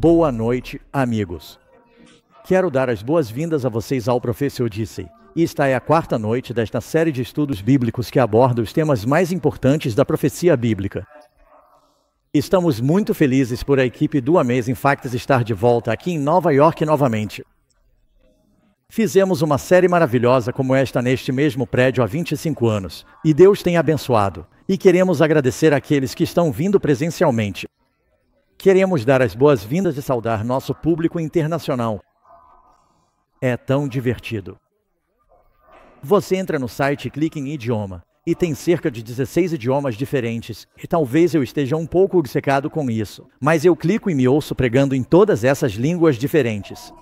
Boa noite, amigos. Quero dar as boas-vindas a vocês ao Professor Odyssey. E esta é a quarta noite desta série de estudos bíblicos que aborda os temas mais importantes da profecia bíblica. Estamos muito felizes por a equipe do Amazing Facts estar de volta aqui em Nova York novamente. Fizemos uma série maravilhosa como esta neste mesmo prédio há 25 anos, e Deus tem abençoado, e queremos agradecer àqueles que estão vindo presencialmente. Queremos dar as boas-vindas e saudar nosso público internacional. É tão divertido. Você entra no site e clica em idioma, e tem cerca de 16 idiomas diferentes, e talvez eu esteja um pouco obcecado com isso, mas eu clico e me ouço pregando em todas essas línguas diferentes.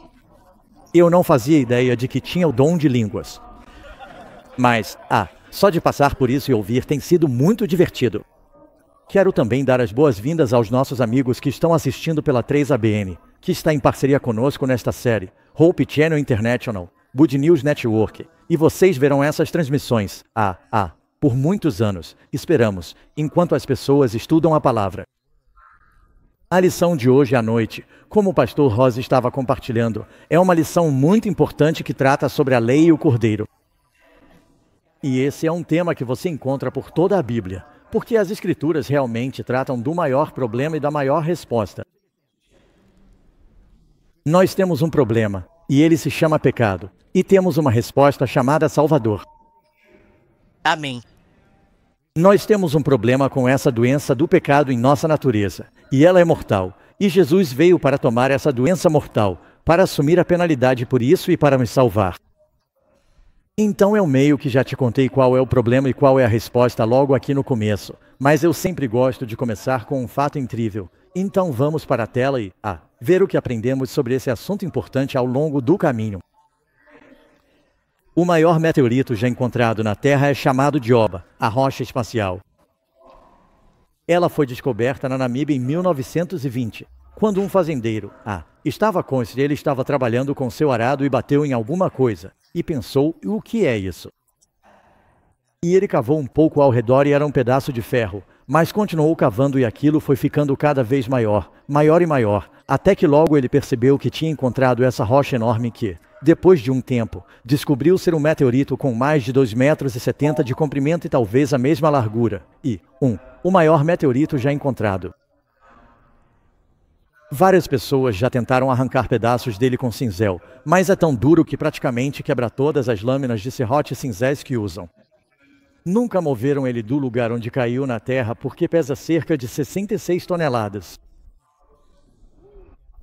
Eu não fazia ideia de que tinha o dom de línguas. Mas, só de passar por isso e ouvir tem sido muito divertido. Quero também dar as boas-vindas aos nossos amigos que estão assistindo pela 3ABN, que está em parceria conosco nesta série, Hope Channel International, Good News Network, e vocês verão essas transmissões, por muitos anos, esperamos, enquanto as pessoas estudam a palavra. A lição de hoje à noite, como o pastor Rosa estava compartilhando, é uma lição muito importante que trata sobre a lei e o cordeiro. E esse é um tema que você encontra por toda a Bíblia, porque as Escrituras realmente tratam do maior problema e da maior resposta. Nós temos um problema, e ele se chama pecado, e temos uma resposta chamada Salvador. Amém. Nós temos um problema com essa doença do pecado em nossa natureza, e ela é mortal, e Jesus veio para tomar essa doença mortal, para assumir a penalidade por isso e para nos salvar. Então eu meio que já te contei qual é o problema e qual é a resposta logo aqui no começo, mas eu sempre gosto de começar com um fato incrível. Então vamos para a tela e, ver o que aprendemos sobre esse assunto importante ao longo do caminho. O maior meteorito já encontrado na Terra é chamado de Oba, a rocha espacial. Ela foi descoberta na Namíbia em 1920, quando um fazendeiro, estava consciente, ele estava trabalhando com seu arado e bateu em alguma coisa, e pensou, o que é isso? E ele cavou um pouco ao redor e era um pedaço de ferro, mas continuou cavando e aquilo foi ficando cada vez maior, maior e maior, até que logo ele percebeu que tinha encontrado essa rocha enorme que, depois de um tempo, descobriu ser um meteorito com mais de 2,70 metros de comprimento e talvez a mesma largura, e, o maior meteorito já encontrado. Várias pessoas já tentaram arrancar pedaços dele com cinzel, mas é tão duro que praticamente quebra todas as lâminas de serrote e cinzéis que usam. Nunca moveram ele do lugar onde caiu na terra porque pesa cerca de 66 toneladas.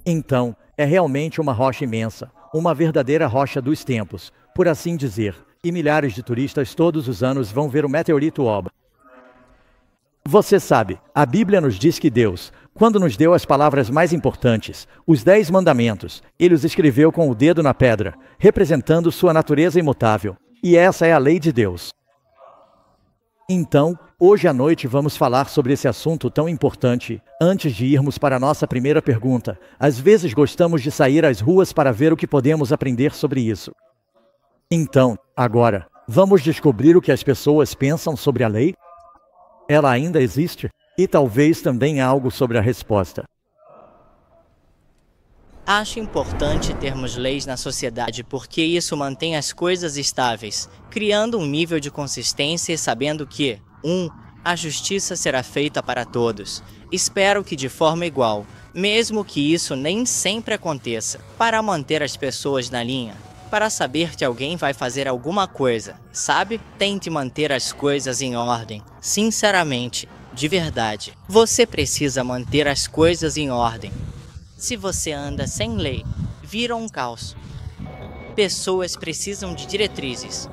Então, é realmente uma rocha imensa, uma verdadeira rocha dos tempos, por assim dizer, e milhares de turistas todos os anos vão ver o meteorito Oba. Você sabe, a Bíblia nos diz que Deus, quando nos deu as palavras mais importantes, os 10 mandamentos, ele os escreveu com o dedo na pedra, representando sua natureza imutável. E essa é a lei de Deus. Então, hoje à noite vamos falar sobre esse assunto tão importante. Antes de irmos para a nossa primeira pergunta, às vezes gostamos de sair às ruas para ver o que podemos aprender sobre isso. Então, agora, vamos descobrir o que as pessoas pensam sobre a lei? Ela ainda existe? E talvez também algo sobre a resposta. Acho importante termos leis na sociedade porque isso mantém as coisas estáveis, criando um nível de consistência e sabendo que, a justiça será feita para todos. Espero que de forma igual, mesmo que isso nem sempre aconteça, para manter as pessoas na linha. Para saber que alguém vai fazer alguma coisa, sabe? Tente manter as coisas em ordem. Sinceramente, de verdade, você precisa manter as coisas em ordem. Se você anda sem lei, vira um caos. Pessoas precisam de diretrizes.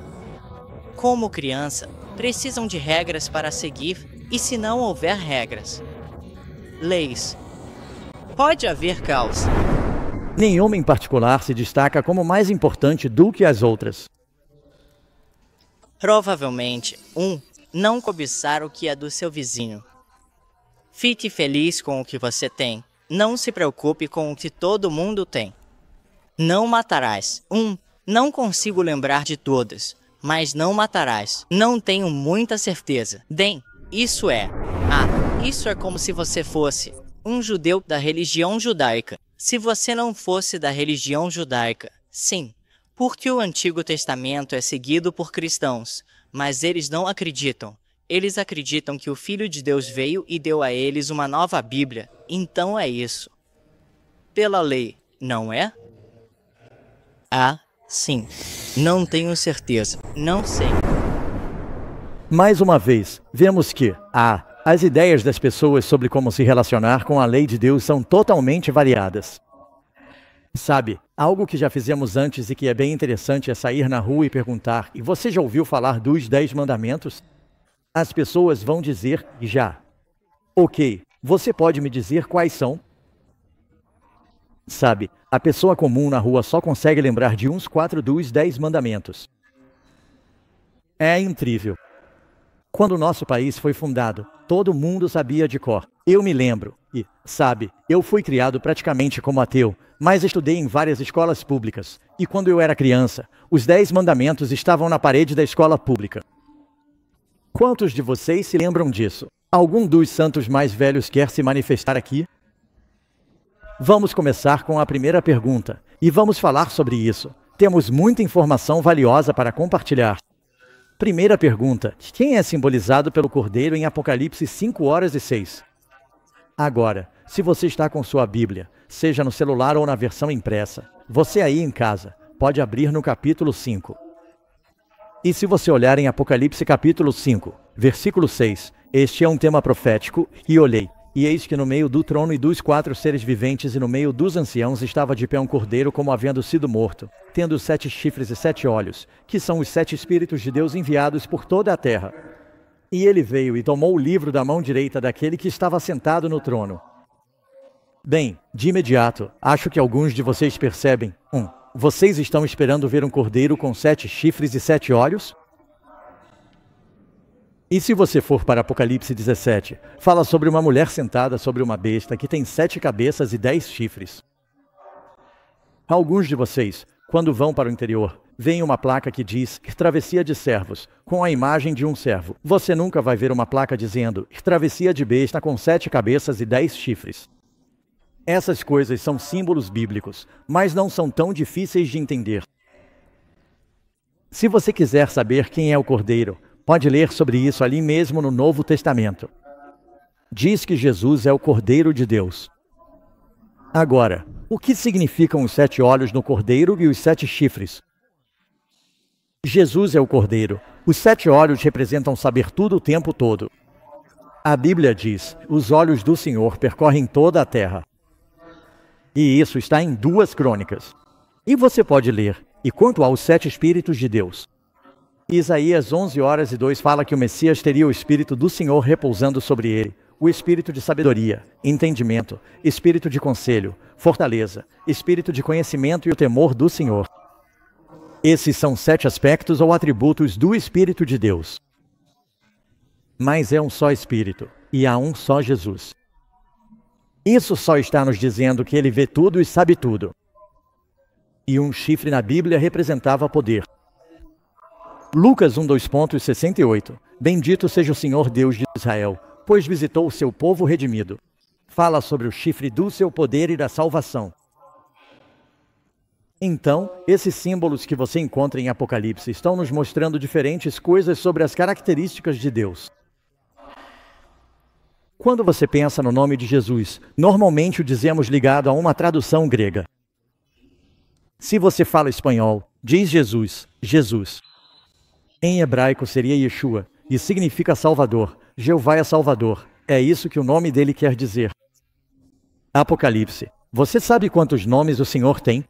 Como criança, precisam de regras para seguir e se não houver regras, leis, pode haver caos. Nenhuma em particular se destaca como mais importante do que as outras. Provavelmente, não cobiçar o que é do seu vizinho. Fique feliz com o que você tem. Não se preocupe com o que todo mundo tem. Não matarás. Não consigo lembrar de todas, mas não matarás. Não tenho muita certeza. Isso é como se você fosse um judeu da religião judaica. Se você não fosse da religião judaica, sim, porque o Antigo Testamento é seguido por cristãos, mas eles não acreditam. Eles acreditam que o Filho de Deus veio e deu a eles uma nova Bíblia. Então é isso. Pela lei, não é? Ah, sim. Não tenho certeza. Não sei. Mais uma vez, vemos que as ideias das pessoas sobre como se relacionar com a lei de Deus são totalmente variadas. Sabe, algo que já fizemos antes e que é bem interessante é sair na rua e perguntar: e você já ouviu falar dos 10 mandamentos? As pessoas vão dizer já. Ok, você pode me dizer quais são? Sabe, a pessoa comum na rua só consegue lembrar de uns 4 dos 10 mandamentos. É incrível. Quando o nosso país foi fundado, todo mundo sabia de cor. Eu me lembro. E, sabe, eu fui criado praticamente como ateu, mas estudei em várias escolas públicas. E quando eu era criança, os 10 mandamentos estavam na parede da escola pública. Quantos de vocês se lembram disso? Algum dos santos mais velhos quer se manifestar aqui? Vamos começar com a primeira pergunta, e vamos falar sobre isso. Temos muita informação valiosa para compartilhar. Primeira pergunta: quem é simbolizado pelo Cordeiro em Apocalipse 5:06? Agora, se você está com sua Bíblia, seja no celular ou na versão impressa, você aí em casa, pode abrir no capítulo 5. E se você olhar em Apocalipse capítulo 5, versículo 6, este é um tema profético: e olhei, e eis que no meio do trono e dos 4 seres viventes e no meio dos anciãos estava de pé um cordeiro como havendo sido morto, tendo 7 chifres e 7 olhos, que são os 7 Espíritos de Deus enviados por toda a terra. E ele veio e tomou o livro da mão direita daquele que estava sentado no trono. Bem, de imediato, acho que alguns de vocês percebem. Vocês estão esperando ver um cordeiro com 7 chifres e 7 olhos? E se você for para Apocalipse 17, fala sobre uma mulher sentada sobre uma besta que tem 7 cabeças e 10 chifres. Alguns de vocês, quando vão para o interior, veem uma placa que diz Travessia de Servos, com a imagem de um servo. Você nunca vai ver uma placa dizendo Travessia de besta com 7 cabeças e 10 chifres. Essas coisas são símbolos bíblicos, mas não são tão difíceis de entender. Se você quiser saber quem é o Cordeiro, pode ler sobre isso ali mesmo no Novo Testamento. Diz que Jesus é o Cordeiro de Deus. Agora, o que significam os 7 olhos no Cordeiro e os 7 chifres? Jesus é o Cordeiro. Os 7 olhos representam saber tudo o tempo todo. A Bíblia diz: os olhos do Senhor percorrem toda a terra. E isso está em 2 Crônicas. E você pode ler: e quanto aos 7 Espíritos de Deus? Isaías 11:2 fala que o Messias teria o Espírito do Senhor repousando sobre ele, o Espírito de sabedoria, entendimento, Espírito de conselho, fortaleza, Espírito de conhecimento e o temor do Senhor. Esses são 7 aspectos ou atributos do Espírito de Deus. Mas é um só Espírito, e há um só Jesus. Isso só está nos dizendo que ele vê tudo e sabe tudo. E um chifre na Bíblia representava poder. Lucas 1:68. Bendito seja o Senhor Deus de Israel, pois visitou o seu povo redimido. Fala sobre o chifre do seu poder e da salvação. Então, esses símbolos que você encontra em Apocalipse estão nos mostrando diferentes coisas sobre as características de Deus. Quando você pensa no nome de Jesus, normalmente o dizemos ligado a uma tradução grega. Se você fala espanhol, diz Jesus, Jesus. Em hebraico seria Yeshua, e significa Salvador. Jeová é Salvador. É isso que o nome dele quer dizer. Apocalipse. Você sabe quantos nomes o Senhor tem?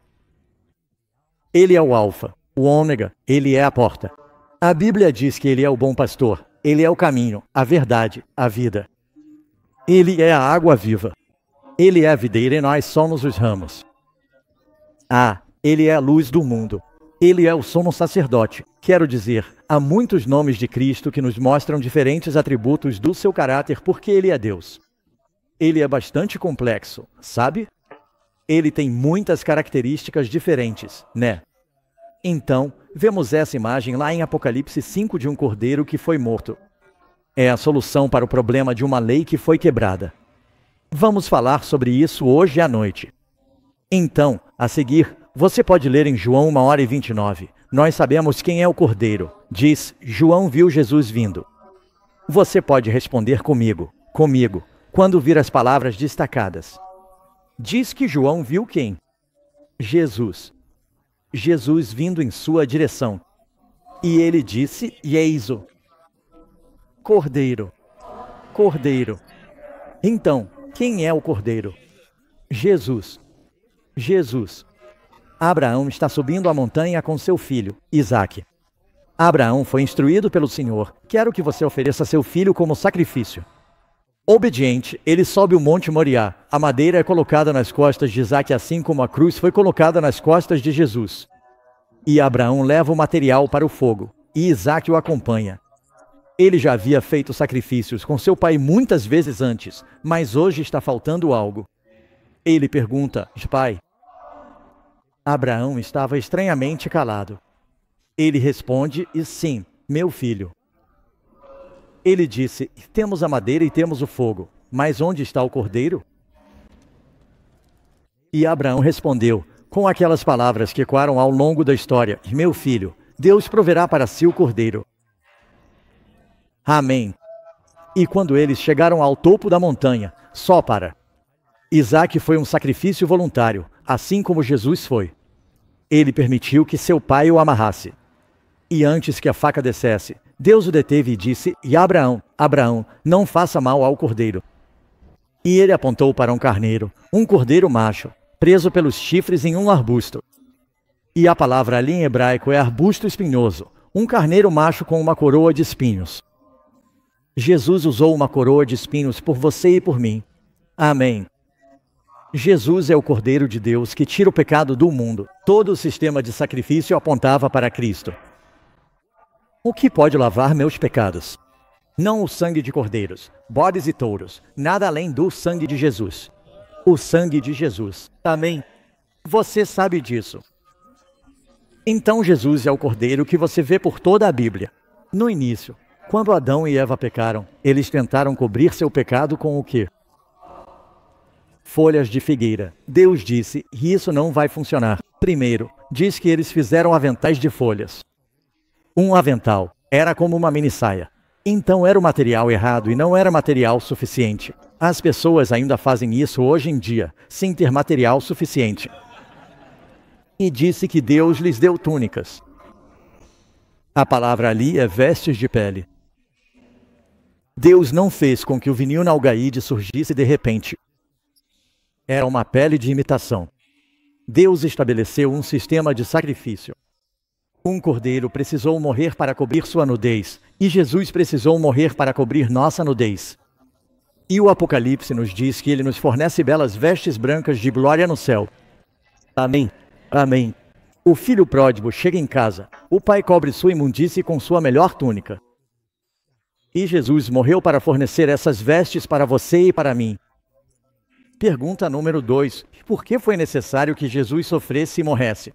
Ele é o Alfa, o Ômega, ele é a porta. A Bíblia diz que ele é o bom pastor. Ele é o caminho, a verdade, a vida. Ele é a água viva. Ele é a videira e nós somos os ramos. Ele é a luz do mundo. Ele é o sumo sacerdote. Quero dizer, há muitos nomes de Cristo que nos mostram diferentes atributos do seu caráter porque ele é Deus. Ele é bastante complexo, sabe? Ele tem muitas características diferentes, né? Então, vemos essa imagem lá em Apocalipse 5 de um cordeiro que foi morto. É a solução para o problema de uma lei que foi quebrada. Vamos falar sobre isso hoje à noite. Então, a seguir, você pode ler em João 1h29. Nós sabemos quem é o Cordeiro. Diz, João viu Jesus vindo. Você pode responder comigo, quando vir as palavras destacadas. Diz que João viu quem? Jesus. Jesus vindo em sua direção. E ele disse, eis-o. Cordeiro. Cordeiro. Então, quem é o Cordeiro? Jesus. Jesus. Abraão está subindo a montanha com seu filho, Isaque. Abraão foi instruído pelo Senhor. Quero que você ofereça seu filho como sacrifício. Obediente, ele sobe o Monte Moriá. A madeira é colocada nas costas de Isaque, assim como a cruz foi colocada nas costas de Jesus. E Abraão leva o material para o fogo, e Isaque o acompanha. Ele já havia feito sacrifícios com seu pai muitas vezes antes, mas hoje está faltando algo. Ele pergunta, pai. Abraão estava estranhamente calado. Ele responde, e sim, meu filho. Ele disse, temos a madeira e temos o fogo, mas onde está o cordeiro? E Abraão respondeu, com aquelas palavras que ecoaram ao longo da história, meu filho, Deus proverá para si o cordeiro. Amém. E quando eles chegaram ao topo da montanha, só para. Isaque foi um sacrifício voluntário, assim como Jesus foi. Ele permitiu que seu pai o amarrasse. E antes que a faca descesse, Deus o deteve e disse, e Abraão, Abraão, não faça mal ao cordeiro. E ele apontou para um carneiro, um cordeiro macho, preso pelos chifres em um arbusto. E a palavra ali em hebraico é arbusto espinhoso, um carneiro macho com uma coroa de espinhos. Jesus usou uma coroa de espinhos por você e por mim. Amém. Jesus é o Cordeiro de Deus que tira o pecado do mundo. Todo o sistema de sacrifício apontava para Cristo. O que pode lavar meus pecados? Não o sangue de cordeiros, bodes e touros, nada além do sangue de Jesus. O sangue de Jesus. Amém? Você sabe disso. Então Jesus é o Cordeiro que você vê por toda a Bíblia. No início, quando Adão e Eva pecaram, eles tentaram cobrir seu pecado com o quê? Folhas de figueira. Deus disse, e isso não vai funcionar. Primeiro, diz que eles fizeram aventais de folhas. Um avental era como uma minissaia. Então era o material errado e não era material suficiente. As pessoas ainda fazem isso hoje em dia, sem ter material suficiente. E disse que Deus lhes deu túnicas. A palavra ali é vestes de pele. Deus não fez com que o vinil Nalgaide surgisse de repente. Era uma pele de imitação. Deus estabeleceu um sistema de sacrifício. Um cordeiro precisou morrer para cobrir sua nudez, e Jesus precisou morrer para cobrir nossa nudez. E o Apocalipse nos diz que ele nos fornece belas vestes brancas de glória no céu. Amém. Amém. O filho pródigo chega em casa. O pai cobre sua imundície com sua melhor túnica. E Jesus morreu para fornecer essas vestes para você e para mim. Pergunta número 2. Por que foi necessário que Jesus sofresse e morresse?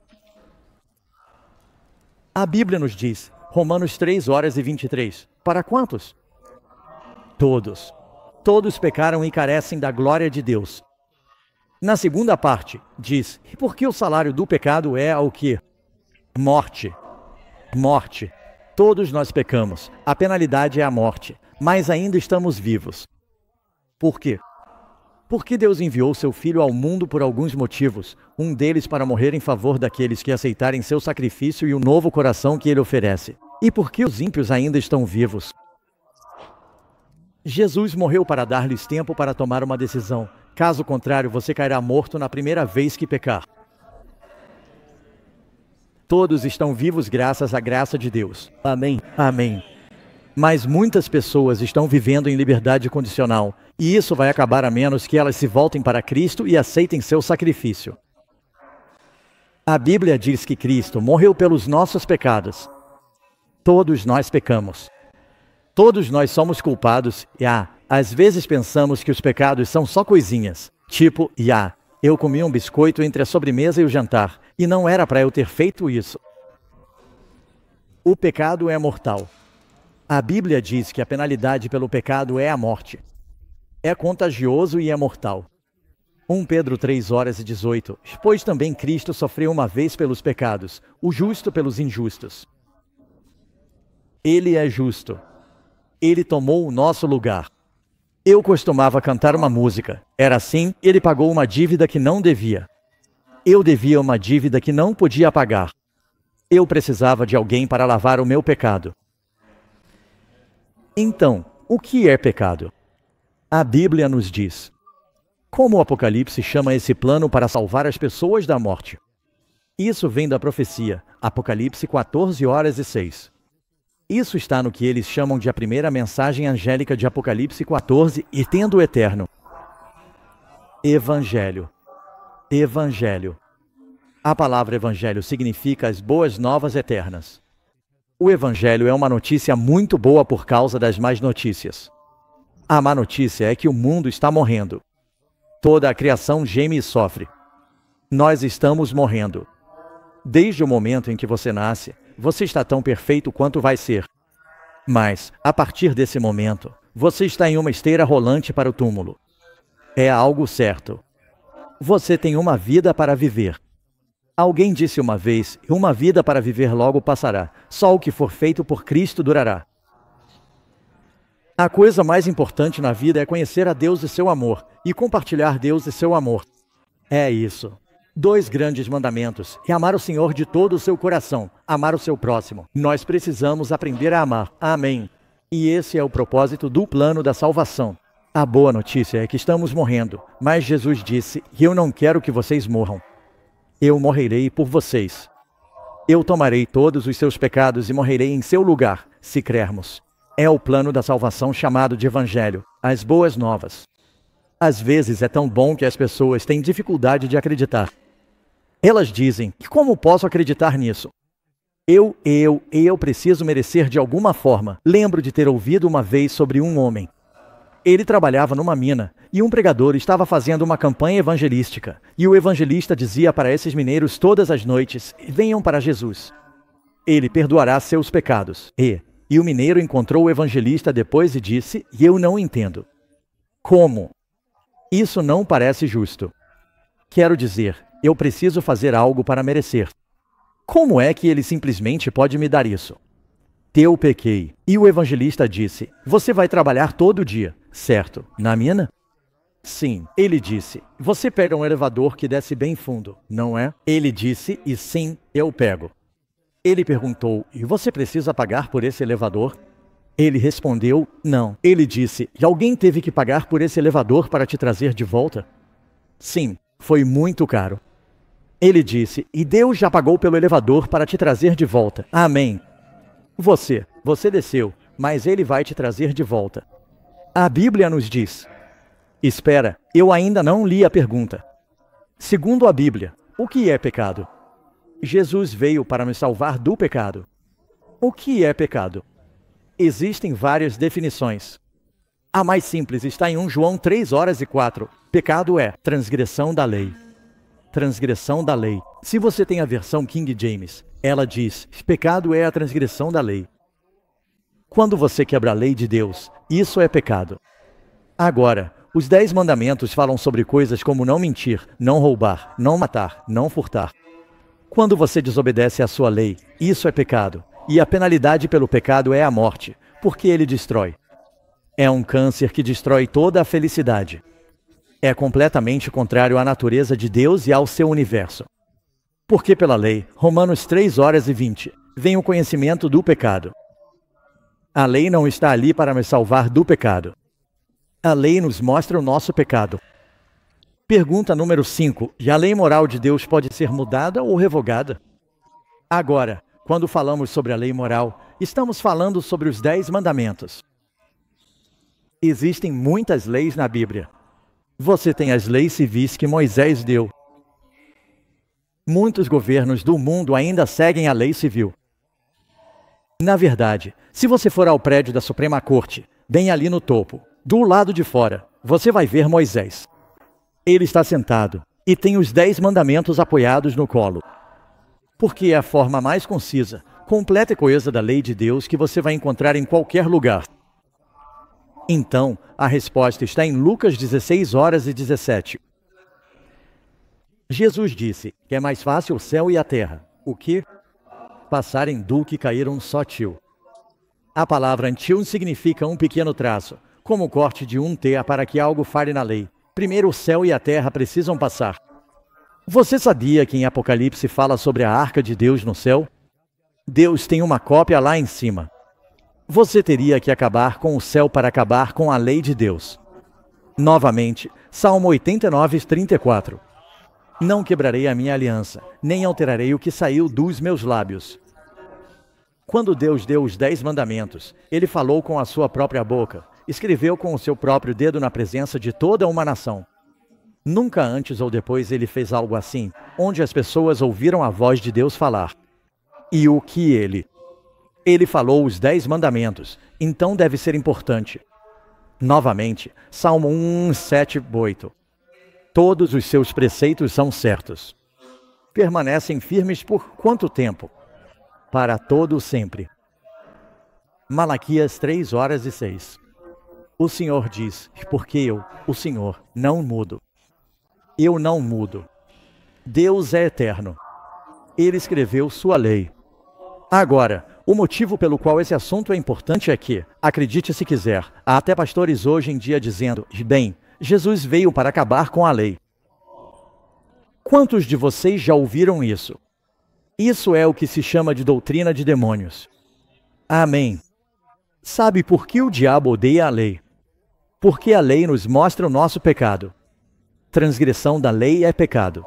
A Bíblia nos diz, Romanos 3:23. Para quantos? Todos. Todos pecaram e carecem da glória de Deus. Na segunda parte, diz, por que o salário do pecado é o quê? Morte. Morte. Todos nós pecamos. A penalidade é a morte. Mas ainda estamos vivos. Por quê? Porque Deus enviou seu Filho ao mundo por alguns motivos, um deles para morrer em favor daqueles que aceitarem seu sacrifício e o novo coração que ele oferece. E porque os ímpios ainda estão vivos. Jesus morreu para dar-lhes tempo para tomar uma decisão. Caso contrário, você cairá morto na primeira vez que pecar. Todos estão vivos graças à graça de Deus. Amém. Amém. Mas muitas pessoas estão vivendo em liberdade condicional, e isso vai acabar a menos que elas se voltem para Cristo e aceitem seu sacrifício. A Bíblia diz que Cristo morreu pelos nossos pecados. Todos nós pecamos. Todos nós somos culpados e, às vezes pensamos que os pecados são só coisinhas. Tipo, eu comi um biscoito entre a sobremesa e o jantar, e não era para eu ter feito isso. O pecado é mortal. A Bíblia diz que a penalidade pelo pecado é a morte. É contagioso e é mortal. 1 Pedro 3:18. Pois também Cristo sofreu uma vez pelos pecados, o justo pelos injustos. Ele é justo. Ele tomou o nosso lugar. Eu costumava cantar uma música. Era assim, ele pagou uma dívida que não devia. Eu devia uma dívida que não podia pagar. Eu precisava de alguém para lavar o meu pecado. Então, o que é pecado? A Bíblia nos diz. Como o Apocalipse chama esse plano para salvar as pessoas da morte? Isso vem da profecia, Apocalipse 14:06. Isso está no que eles chamam de a primeira mensagem angélica de Apocalipse 14 e tendo o eterno. Evangelho. Evangelho. A palavra evangelho significa as boas novas eternas. O evangelho é uma notícia muito boa por causa das más notícias. A má notícia é que o mundo está morrendo. Toda a criação geme e sofre. Nós estamos morrendo. Desde o momento em que você nasce, você está tão perfeito quanto vai ser. Mas, a partir desse momento, você está em uma esteira rolante para o túmulo. É algo certo. Você tem uma vida para viver. Alguém disse uma vez, uma vida para viver logo passará. Só o que for feito por Cristo durará. A coisa mais importante na vida é conhecer a Deus e seu amor, e compartilhar Deus e seu amor. É isso. 2 grandes mandamentos, e amar o Senhor de todo o seu coração, amar o seu próximo. Nós precisamos aprender a amar. Amém. E esse é o propósito do plano da salvação. A boa notícia é que estamos morrendo, mas Jesus disse, eu não quero que vocês morram. Eu morrerei por vocês. Eu tomarei todos os seus pecados e morrerei em seu lugar, se crermos. É o plano da salvação chamado de Evangelho, as boas novas. Às vezes é tão bom que as pessoas têm dificuldade de acreditar. Elas dizem, como posso acreditar nisso? Eu preciso merecer de alguma forma. Lembro de ter ouvido uma vez sobre um homem. Ele trabalhava numa mina, e um pregador estava fazendo uma campanha evangelística. E o evangelista dizia para esses mineiros todas as noites, venham para Jesus. Ele perdoará seus pecados. E o mineiro encontrou o evangelista depois e disse, eu não entendo. Como? Isso não parece justo. Quero dizer, eu preciso fazer algo para merecer. Como é que ele simplesmente pode me dar isso? Eu pequei. E o evangelista disse, você vai trabalhar todo dia, certo? Na mina? Sim. Ele disse, você pega um elevador que desce bem fundo, não é? Ele disse, e sim, eu pego. Ele perguntou, e você precisa pagar por esse elevador? Ele respondeu, não. Ele disse, e alguém teve que pagar por esse elevador para te trazer de volta? Sim, foi muito caro. Ele disse, e Deus já pagou pelo elevador para te trazer de volta. Amém. Você desceu, mas ele vai te trazer de volta. A Bíblia nos diz. Espera, eu ainda não li a pergunta. Segundo a Bíblia, o que é pecado? Jesus veio para nos salvar do pecado. O que é pecado? Existem várias definições. A mais simples está em 1 João 3:4. Pecado é transgressão da lei. Transgressão da lei. Se você tem a versão King James, ela diz, pecado é a transgressão da lei. Quando você quebra a lei de Deus, isso é pecado. Agora, os 10 mandamentos falam sobre coisas como não mentir, não roubar, não matar, não furtar. Quando você desobedece à sua lei, isso é pecado. E a penalidade pelo pecado é a morte, porque ele destrói. É um câncer que destrói toda a felicidade. É completamente contrário à natureza de Deus e ao seu universo. Porque pela lei, Romanos 3:20, vem o conhecimento do pecado. A lei não está ali para nos salvar do pecado. A lei nos mostra o nosso pecado. Pergunta número 5. E a lei moral de Deus pode ser mudada ou revogada? Agora, quando falamos sobre a lei moral, estamos falando sobre os 10 mandamentos. Existem muitas leis na Bíblia. Você tem as leis civis que Moisés deu. Muitos governos do mundo ainda seguem a lei civil. Na verdade, se você for ao prédio da Suprema Corte, bem ali no topo, do lado de fora, você vai ver Moisés. Ele está sentado e tem os 10 mandamentos apoiados no colo. Porque é a forma mais concisa, completa e coesa da lei de Deus que você vai encontrar em qualquer lugar. Então, a resposta está em Lucas 16:17. Jesus disse que é mais fácil o céu e a terra. O que? Passarem do que cair um só tio. A palavra antil significa um pequeno traço, como o corte de um T para que algo fale na lei. Primeiro o céu e a terra precisam passar. Você sabia que em Apocalipse fala sobre a arca de Deus no céu? Deus tem uma cópia lá em cima. Você teria que acabar com o céu para acabar com a lei de Deus. Novamente, Salmo 89:34. Não quebrarei a minha aliança, nem alterarei o que saiu dos meus lábios. Quando Deus deu os 10 mandamentos, ele falou com a sua própria boca, escreveu com o seu próprio dedo na presença de toda uma nação. Nunca antes ou depois ele fez algo assim, onde as pessoas ouviram a voz de Deus falar. E o que ele? Ele falou os 10 mandamentos, então deve ser importante. Novamente, Salmo 1:7-8. Todos os seus preceitos são certos. Permanecem firmes por quanto tempo? Para todo sempre. Malaquias 3:6. O Senhor diz, porque eu, o Senhor, não mudo. Eu não mudo. Deus é eterno. Ele escreveu sua lei. Agora, o motivo pelo qual esse assunto é importante é que, acredite se quiser, há até pastores hoje em dia dizendo, bem, Jesus veio para acabar com a lei. Quantos de vocês já ouviram isso? Isso é o que se chama de doutrina de demônios. Amém. Sabe por que o diabo odeia a lei? Porque a lei nos mostra o nosso pecado. Transgressão da lei é pecado.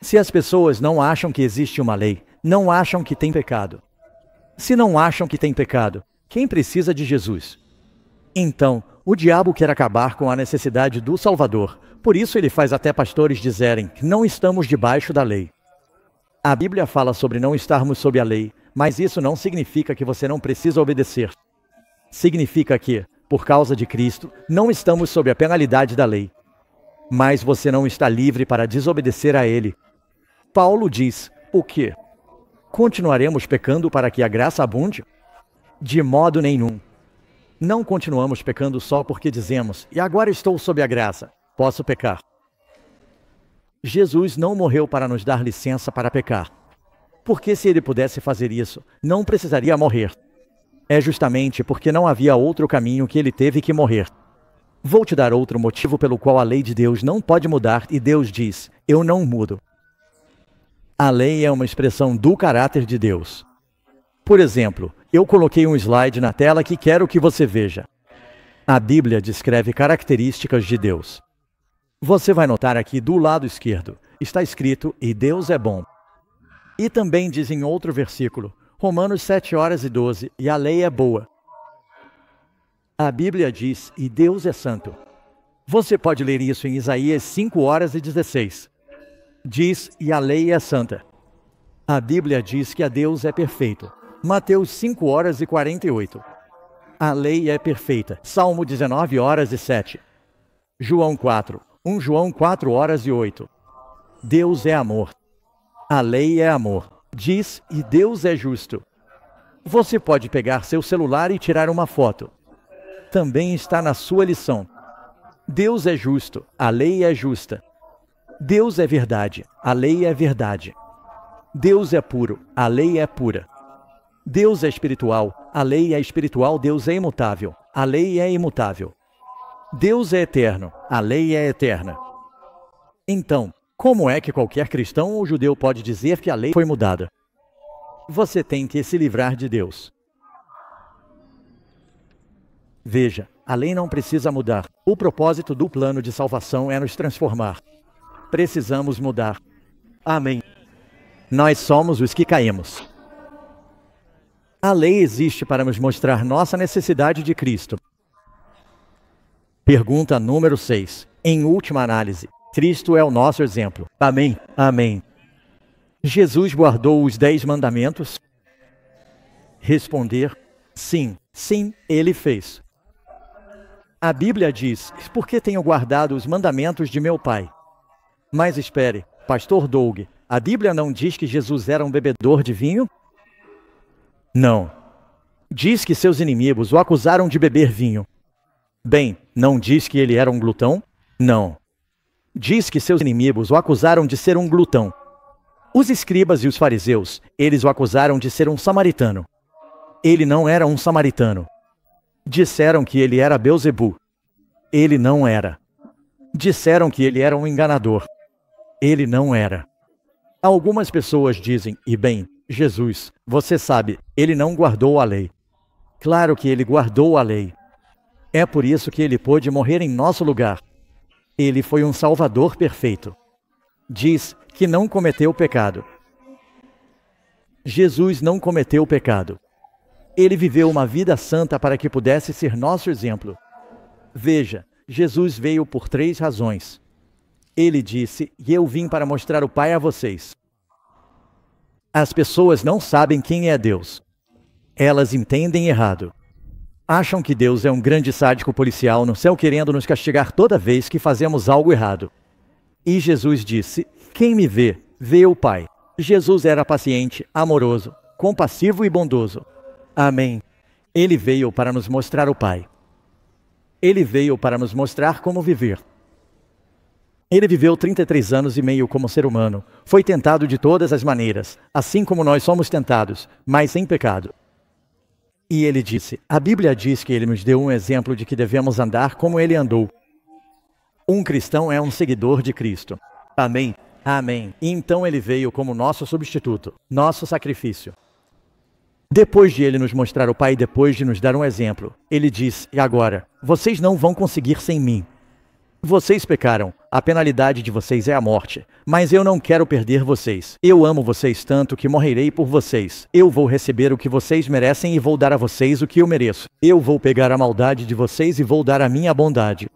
Se as pessoas não acham que existe uma lei, não acham que tem pecado. Se não acham que tem pecado, quem precisa de Jesus? Então, o diabo quer acabar com a necessidade do Salvador. Por isso ele faz até pastores dizerem que não estamos debaixo da lei. A Bíblia fala sobre não estarmos sob a lei, mas isso não significa que você não precisa obedecer. Significa que, por causa de Cristo, não estamos sob a penalidade da lei. Mas você não está livre para desobedecer a Ele. Paulo diz, o quê? Continuaremos pecando para que a graça abunde? De modo nenhum. Não continuamos pecando só porque dizemos, e agora estou sob a graça, posso pecar. Jesus não morreu para nos dar licença para pecar. Porque se ele pudesse fazer isso, não precisaria morrer. É justamente porque não havia outro caminho que ele teve que morrer. Vou te dar outro motivo pelo qual a lei de Deus não pode mudar e Deus diz, eu não mudo. A lei é uma expressão do caráter de Deus. Por exemplo, eu coloquei um slide na tela que quero que você veja. A Bíblia descreve características de Deus. Você vai notar aqui do lado esquerdo, está escrito, e Deus é bom. E também diz em outro versículo, Romanos 7:12, e a lei é boa. A Bíblia diz, e Deus é santo. Você pode ler isso em Isaías 5:16. Diz, e a lei é santa. A Bíblia diz que a Deus é perfeito. Mateus 5:48. A lei é perfeita. Salmo 19:7. João 4. 1 João 4:8. Deus é amor. A lei é amor. Diz, e Deus é justo. Você pode pegar seu celular e tirar uma foto. Também está na sua lição. Deus é justo, a lei é justa. Deus é verdade, a lei é verdade. Deus é puro, a lei é pura. Deus é espiritual, a lei é espiritual. Deus é imutável, a lei é imutável. Deus é eterno, a lei é eterna. Então, como é que qualquer cristão ou judeu pode dizer que a lei foi mudada? Você tem que se livrar de Deus. Veja, a lei não precisa mudar. O propósito do plano de salvação é nos transformar. Precisamos mudar. Amém. Nós somos os que caímos. A lei existe para nos mostrar nossa necessidade de Cristo. Pergunta número 6. Em última análise, Cristo é o nosso exemplo. Amém. Amém. Jesus guardou os 10 mandamentos? Responder, sim. Sim, ele fez. A Bíblia diz, porque tenho guardado os mandamentos de meu Pai. Mas espere, Pastor Doug, a Bíblia não diz que Jesus era um bebedor de vinho? Não. Diz que seus inimigos o acusaram de beber vinho. Bem, não diz que ele era um glutão? Não. Diz que seus inimigos o acusaram de ser um glutão. Os escribas e os fariseus, eles o acusaram de ser um samaritano. Ele não era um samaritano. Disseram que ele era Belzebu. Ele não era. Disseram que ele era um enganador. Ele não era. Algumas pessoas dizem, e bem, Jesus, você sabe, ele não guardou a lei. Claro que ele guardou a lei. É por isso que ele pôde morrer em nosso lugar. Ele foi um Salvador perfeito. Diz que não cometeu pecado. Jesus não cometeu pecado. Ele viveu uma vida santa para que pudesse ser nosso exemplo. Veja, Jesus veio por 3 razões. Ele disse, e eu vim para mostrar o Pai a vocês. As pessoas não sabem quem é Deus. Elas entendem errado. Acham que Deus é um grande sádico policial no céu querendo nos castigar toda vez que fazemos algo errado. E Jesus disse, quem me vê, vê o Pai. Jesus era paciente, amoroso, compassivo e bondoso. Amém. Ele veio para nos mostrar o Pai. Ele veio para nos mostrar como viver. Ele viveu 33 anos e meio como ser humano. Foi tentado de todas as maneiras, assim como nós somos tentados, mas sem pecado. E ele disse, a Bíblia diz que ele nos deu um exemplo de que devemos andar como ele andou. Um cristão é um seguidor de Cristo. Amém? Amém. E então ele veio como nosso substituto, nosso sacrifício. Depois de ele nos mostrar o Pai, depois de nos dar um exemplo, ele diz, e agora, vocês não vão conseguir sem mim. Vocês pecaram, a penalidade de vocês é a morte, mas eu não quero perder vocês. Eu amo vocês tanto que morrerei por vocês. Eu vou receber o que vocês merecem e vou dar a vocês o que eu mereço. Eu vou pegar a maldade de vocês e vou dar a minha bondade.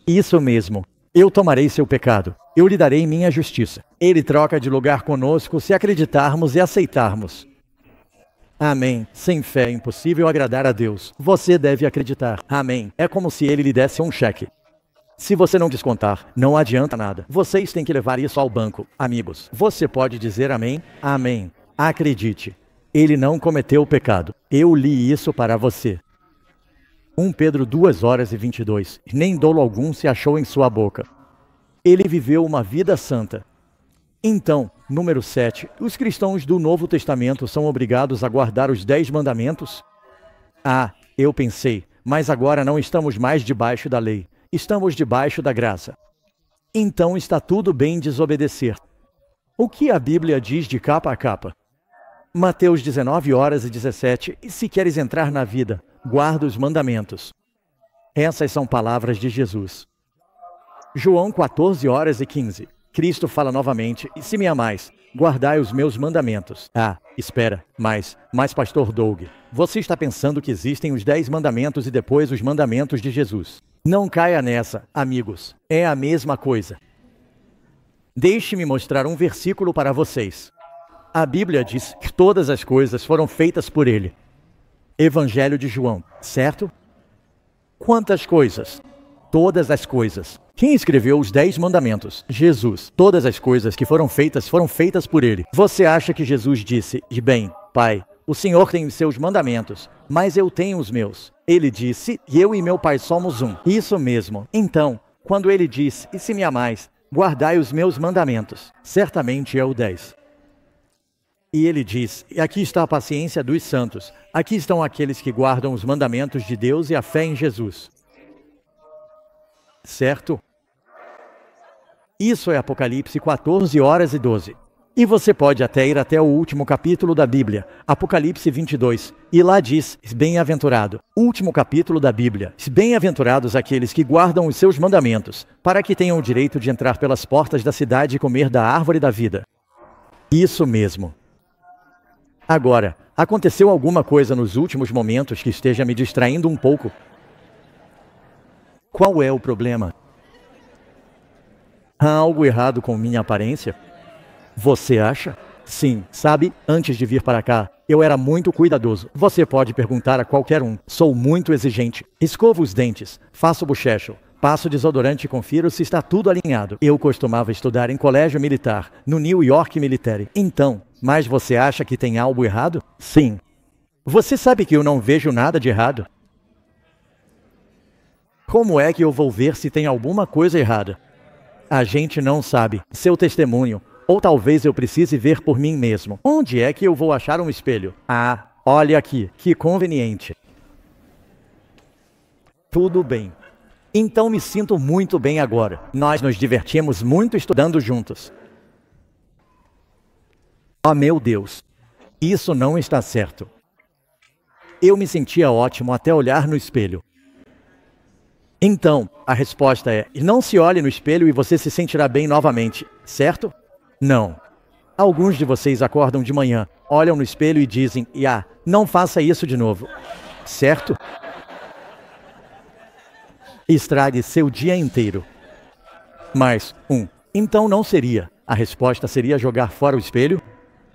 Isso mesmo. Eu tomarei seu pecado. Eu lhe darei minha justiça. Ele troca de lugar conosco se acreditarmos e aceitarmos. Amém. Sem fé é impossível agradar a Deus. Você deve acreditar. Amém. É como se ele lhe desse um cheque. Se você não descontar, não adianta nada. Vocês têm que levar isso ao banco, amigos. Você pode dizer amém? Amém. Acredite. Ele não cometeu o pecado. Eu li isso para você. 1 Pedro 2:22. Nem dolo algum se achou em sua boca. Ele viveu uma vida santa. Então, número 7. Os cristãos do Novo Testamento são obrigados a guardar os 10 mandamentos? Ah, eu pensei, mas agora não estamos mais debaixo da lei. Estamos debaixo da graça. Então está tudo bem desobedecer. O que a Bíblia diz de capa a capa? Mateus 19:17. E se queres entrar na vida, guarda os mandamentos. Essas são palavras de Jesus. João 14:15. Cristo fala novamente, e se me amais, guardai os meus mandamentos. Ah, espera, mas pastor Doug, você está pensando que existem os 10 mandamentos e depois os mandamentos de Jesus. Não caia nessa, amigos. É a mesma coisa. Deixe-me mostrar um versículo para vocês. A Bíblia diz que todas as coisas foram feitas por ele. Evangelho de João, certo? Quantas coisas? Todas as coisas. Quem escreveu os 10 mandamentos? Jesus. Todas as coisas que foram feitas por ele. Você acha que Jesus disse, e bem, Pai, o Senhor tem os seus mandamentos, mas eu tenho os meus. Ele disse, e eu e meu Pai somos um. Isso mesmo. Então, quando ele disse, e se me amais, guardai os meus mandamentos, certamente é o 10. E ele diz, e aqui está a paciência dos santos. Aqui estão aqueles que guardam os mandamentos de Deus e a fé em Jesus. Certo? Isso é Apocalipse 14:12. E você pode até ir até o último capítulo da Bíblia, Apocalipse 22, e lá diz, bem-aventurado, último capítulo da Bíblia, bem-aventurados aqueles que guardam os seus mandamentos, para que tenham o direito de entrar pelas portas da cidade e comer da árvore da vida. Isso mesmo. Agora, aconteceu alguma coisa nos últimos momentos que esteja me distraindo um pouco? Qual é o problema? Há algo errado com minha aparência? Você acha? Sim, sabe, antes de vir para cá, eu era muito cuidadoso. Você pode perguntar a qualquer um. Sou muito exigente. Escovo os dentes, faço bochecho, passo desodorante e confiro se está tudo alinhado. Eu costumava estudar em colégio militar, no New York Military. Então, mas você acha que tem algo errado? Sim. Você sabe que eu não vejo nada de errado? Como é que eu vou ver se tem alguma coisa errada? A gente não sabe. Seu testemunho. Ou talvez eu precise ver por mim mesmo. Onde é que eu vou achar um espelho? Ah, olha aqui. Que conveniente. Tudo bem. Então me sinto muito bem agora. Nós nos divertimos muito estudando juntos. Oh, meu Deus. Isso não está certo. Eu me sentia ótimo até olhar no espelho. Então, a resposta é: não se olhe no espelho e você se sentirá bem novamente, certo? Não. Alguns de vocês acordam de manhã, olham no espelho e dizem: não faça isso de novo, certo? Estrague seu dia inteiro. Mas, então não seria. A resposta seria jogar fora o espelho?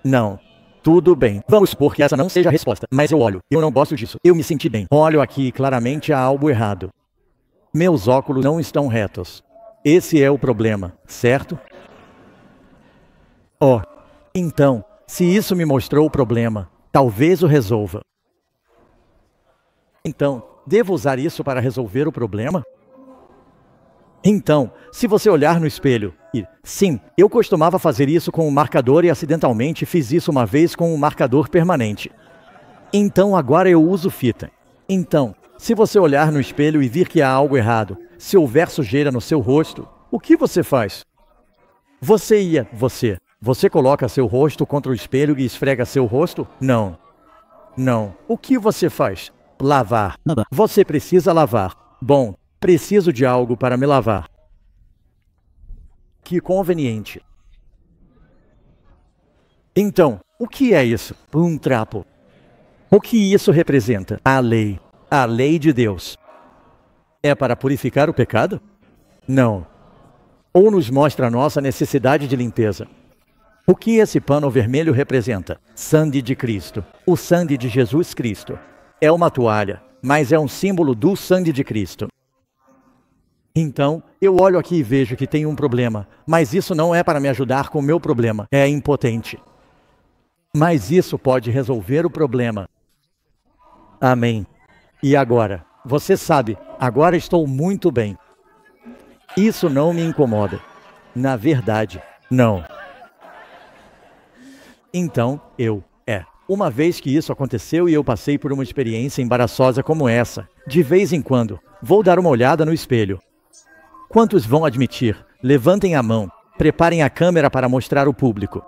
Não. Tudo bem. Vamos supor que essa não seja a resposta. Mas eu olho. Eu não gosto disso. Eu me senti bem. Olho aqui e claramente há algo errado. Meus óculos não estão retos. Esse é o problema, certo? Oh, então, se isso me mostrou o problema, talvez o resolva. Então, devo usar isso para resolver o problema? Então, se você olhar no espelho e... Sim, eu costumava fazer isso com um marcador e acidentalmente fiz isso uma vez com um marcador permanente. Então agora eu uso fita. Então, se você olhar no espelho e vir que há algo errado, se houver sujeira no seu rosto, o que você faz? Você coloca seu rosto contra o espelho e esfrega seu rosto? Não. Não. O que você faz? Lavar. Você precisa lavar. Bom, preciso de algo para me lavar. Que conveniente. Então, o que é isso? Um trapo. O que isso representa? A lei. A lei de Deus. É para purificar o pecado? Não. Ou nos mostra a nossa necessidade de limpeza. O que esse pano vermelho representa? Sangue de Cristo. O sangue de Jesus Cristo. É uma toalha, mas é um símbolo do sangue de Cristo. Então, eu olho aqui e vejo que tem um problema, mas isso não é para me ajudar com o meu problema. É impotente. Mas isso pode resolver o problema. Amém. E agora? Você sabe, agora estou muito bem. Isso não me incomoda. Na verdade, não. Então, uma vez que isso aconteceu e eu passei por uma experiência embaraçosa como essa, de vez em quando, vou dar uma olhada no espelho. Quantos vão admitir? Levantem a mão. Preparem a câmera para mostrar ao público.